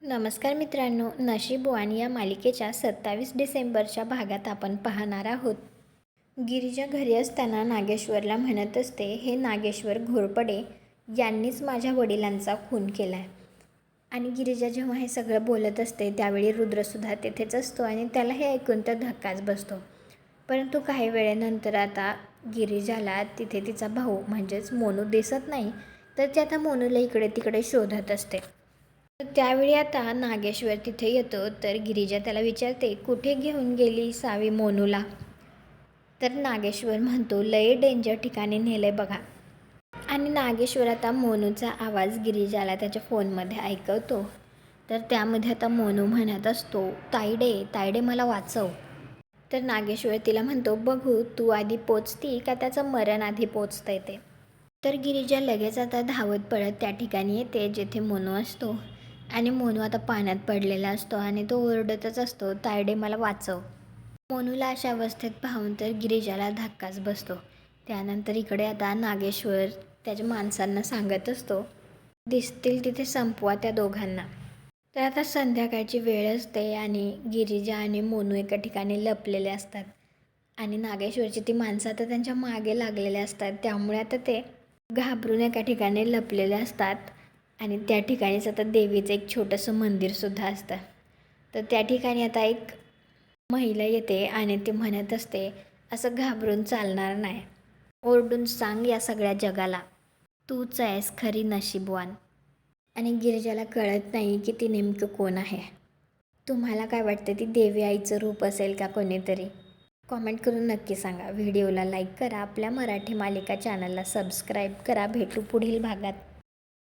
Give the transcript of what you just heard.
नमस्कार मित्रांनो, नशीबवान या मालिकेच्या 27 डिसेंबरच्या भागात आपण पाहणार आहोत. गिरिजा घरी असताना नागेश्वरला म्हणत असते, हे नागेश्वर घोरपडे यांनीच माझ्या वडिलांचा खून केला आहे. आणि गिरिजा जेव्हा हे सगळं बोलत असते त्यावेळी रुद्रसुद्धा तेथेच असतो आणि त्याला हे ऐकून तर धक्काच बसतो. परंतु काही वेळेनंतर आता गिरिजाला तिथे तिचा भाऊ म्हणजेच मोनू दिसत नाही, तर ती आता मोनूला इकडे तिकडे शोधत असते. त्यावेळी आता नागेश्वर तिथे येतो, तर गिरिजा त्याला विचारते, कुठे घेऊन गेली सावी मोनूला? तर नागेश्वर म्हणतो, लय डेंजर ठिकाणी नेलंय बघा. आणि नागेश्वर आता मोनूचा आवाज गिरिजाला त्याच्या फोनमध्ये ऐकवतो. तर त्यामध्ये आता मोनू म्हणत असतो, तायडे तायडे मला वाचव. तर नागेश्वर तिला म्हणतो, बघू तू आधी पोचती का त्याचं मरण आधी पोचता येते. तर गिरिजा लगेच आता धावत पळत त्या ठिकाणी येते जेथे मोनू असतो. आणि मोनू आता पाण्यात पडलेला असतो आणि तो ओरडतच असतो, तायडे मला वाचव. मोनूला अशा अवस्थेत पाहून तर गिरिजाला धक्काच बसतो. त्यानंतर इकडे आता नागेश्वर त्याच्या माणसांना सांगत असतो, दिसतील तिथे संपवा त्या दोघांना. तर आता संध्याकाळची वेळ असते आणि गिरिजा आणि मोनू एका ठिकाणी लपलेले असतात. आणि नागेश्वरची ती माणसं आता त्यांच्या मागे लागलेले असतात, त्यामुळे आता ते घाबरून एका ठिकाणी लपलेले असतात. आणि त्या ठिकाणीच आता देवीचं एक छोटंसं मंदिरसुद्धा असतं. तर त्या ठिकाणी आता एक महिला येते आणि ती म्हणत असते, असं घाबरून चालणार नाही. ओरडून सांग या सगळ्या जगाला, तूच आहेस खरी नशीबवान. आणि गिरिजाला कळत नाही की ती नेमकं कोण आहे. तुम्हाला काय वाटतं, ती देवी आईचं रूप असेल का कोणीतरी? कॉमेंट करून नक्की सांगा. व्हिडिओला लाईक करा, आपल्या मराठी मालिका चॅनलला सबस्क्राईब करा. भेटू पुढील भागात.